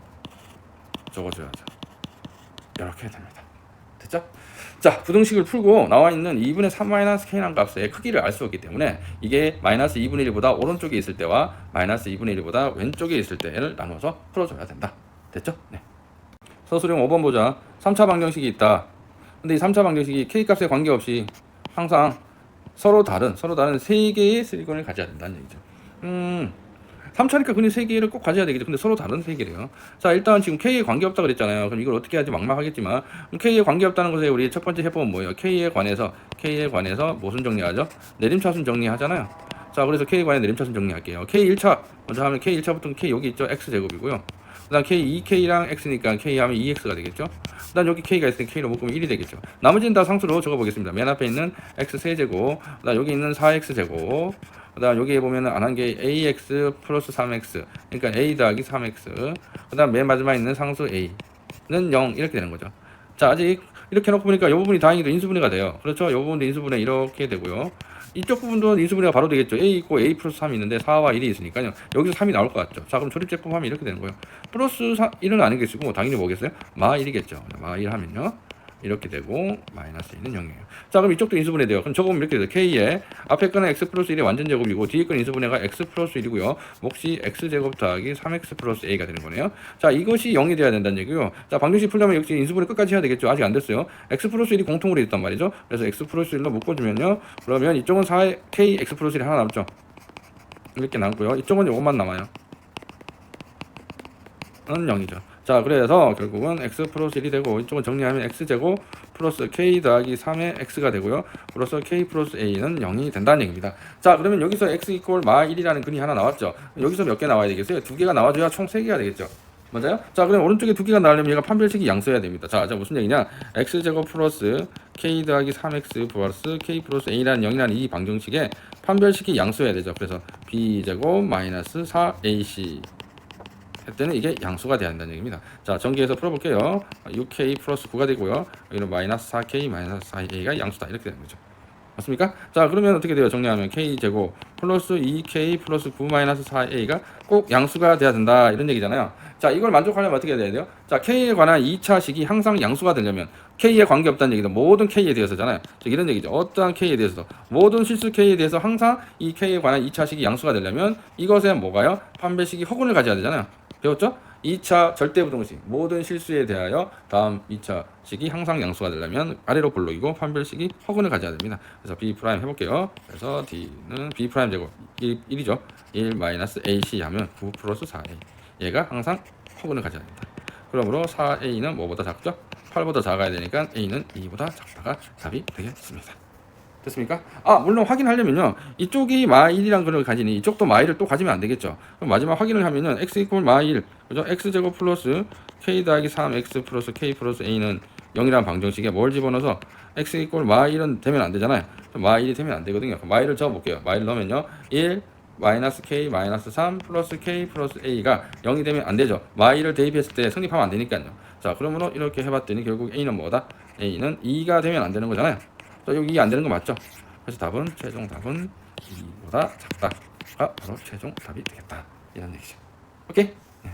적어줘야죠. 이렇게 됩니다. 됐죠? 자, 부등식을 풀고 나와 있는 2분의 3 마이너스 k라는 값의 크기를 알 수 없기 때문에 이게 마이너스 2분의 1보다 오른쪽에 있을 때와 마이너스 2분의 1보다 왼쪽에 있을 때를 나눠서 풀어줘야 된다. 됐죠? 네. 서술형 5번 보자. 3차 방정식이 있다. 근데 이 3차 방정식이 k 값에 관계없이 항상 서로 다른 3개의 실리콘을 가져야 된다는 얘기죠. 3차니까 근데 3개를 꼭 가져야 되겠죠. 근데 서로 다른 3개래요. 자, 일단 지금 K에 관계없다 그랬잖아요. 그럼 이걸 어떻게 하지 막막하겠지만, K에 관계없다는 것에 우리 첫 번째 해법은 뭐예요? K에 관해서 무슨 정리하죠? 내림차순 정리하잖아요. 자, 그래서 K에 관해 내림차순 정리할게요. K 1차 먼저 하면 K 1차부터는 K 여기 있죠? X제곱이고요. 그 다음 K 2K랑 X니까 K 하면 2X가 되겠죠? 그 다음 여기 K가 있으니까 K로 묶으면 1이 되겠죠? 나머지는 다 상수로 적어보겠습니다. 맨 앞에 있는 X 세제곱, 그 다음 여기 있는 4X제곱, 그 다음 여기에 보면은 안 한 게 AX 플러스 3X, 그러니까 A 더하기 3X, 그 다음 맨 마지막에 있는 상수 A는 0 이렇게 되는 거죠. 자, 아직 이렇게 해놓고 보니까 이 부분이 다행히도 인수분해가 돼요. 그렇죠? 이 부분도 인수분해 이렇게 되고요. 이쪽 부분도 인수분해가 바로 되겠죠. A 있고 A 플러스 3이 있는데 4와 1이 있으니까요. 여기서 3이 나올 것 같죠. 자, 그럼 조립제품 하면 이렇게 되는 거예요. 플러스 1은 아니겠고 당연히 뭐겠어요? 마 1이겠죠. 마 1 하면요. 이렇게 되고 마이너스 1은 0이에요. 자, 그럼 이쪽도 인수분해 돼요. 그럼 저거면 이렇게 돼요. K에 앞에 거는 X 플러스 1의 완전 제곱이고 뒤에 거는 인수분해가 X 플러스 1이고요. 몫이 X제곱 더하기 3X 플러스 A가 되는 거네요. 자, 이것이 0이 돼야 된다는 얘기고요. 자, 방정식 풀려면 역시 인수분해 끝까지 해야 되겠죠. 아직 안 됐어요. X 플러스 1이 공통으로 있단 말이죠. 그래서 X 플러스 1로 묶어주면요. 그러면 이쪽은 4 K X 플러스 1이 하나 남죠. 이렇게 남고요. 이쪽은 요것만 남아요. 는 0이죠. 자, 그래서 결국은 x 플러스 1이 되고 이쪽은 정리하면 x제곱 플러스 k 더하기 3의 x가 되고요. 플러스 k 플러스 a는 0이 된다는 얘기입니다. 자, 그러면 여기서 x 이퀄 마 1이라는 근이 하나 나왔죠. 여기서 몇 개 나와야 되겠어요? 두 개가 나와줘야 총 3개가 되겠죠. 맞아요? 자, 그럼 오른쪽에 두 개가 나오려면 얘가 판별식이 양수해야 됩니다. 자, 무슨 얘기냐? x제곱 플러스 k 더하기 3x 플러스 k 플러스 a라는 0이라는 이 방정식에 판별식이 양수해야 되죠. 그래서 b제곱 마이너스 4ac 할 때는 이게 양수가 돼야 한다는 얘기입니다. 자, 전개해서 풀어볼게요. 6k 플러스 9가 되고요. 여기는 마이너스 4k 마이너스 4a가 양수다. 이렇게 되는 거죠. 맞습니까? 자, 그러면 어떻게 돼요? 정리하면 k제곱 플러스 2k 플러스 9 마이너스 4a가 꼭 양수가 돼야 된다. 이런 얘기잖아요. 자, 이걸 만족하려면 어떻게 해야 돼요? 자, k에 관한 2차식이 항상 양수가 되려면 k에 관계없다는 얘기도 모든 k에 대해서잖아요. 즉 이런 얘기죠. 어떠한 k에 대해서도 모든 실수 k에 대해서 항상 이 k에 관한 2차식이 양수가 되려면 이것에 뭐가요? 판별식이 허근을 가져야 되잖아요. 배웠죠? 2차 절대부등식 모든 실수에 대하여 다음 2차식이 항상 양수가 되려면 아래로 볼록이고 판별식이 허근을 가져야 됩니다. 그래서 b' 해볼게요. 그래서 d는 b' 제곱 1이죠. 1 마이너스 ac 하면 9 플러스 4a 얘가 항상 허근을 가져야 됩니다. 그러므로 4a는 뭐보다 작죠? 8보다 작아야 되니까 a는 2보다 작다가 답이 되겠습니다. 됐습니까? 아, 물론 확인하려면요. 이쪽이 마1이란 걸 가지니 이쪽도 마1을 또 가지면 안 되겠죠. 그럼 마지막 확인을 하면은 x 이퀄 마1, 그죠? x제곱 플러스 k 더하기 3x 플러스 k 플러스 a는 0이라는 방정식에 뭘 집어넣어서 x 이퀄 마1은 되면 안 되잖아요. 마1이 되면 안 되거든요. 그럼 마1을 적어볼게요. 마1 넣으면요. 1 마이너스 k 마이너스 3 플러스 k 플러스 a가 0이 되면 안 되죠. 마1을 대입했을 때 성립하면 안 되니까요. 자, 그러므로 이렇게 해봤더니 결국 a는 뭐다? a는 2가 되면 안 되는 거잖아요. 자, 여기 안 되는 거 맞죠? 그래서 답은 최종 답은 2보다 작다가 바로 최종 답이 되겠다. 이런 얘기죠. 오케이? 네.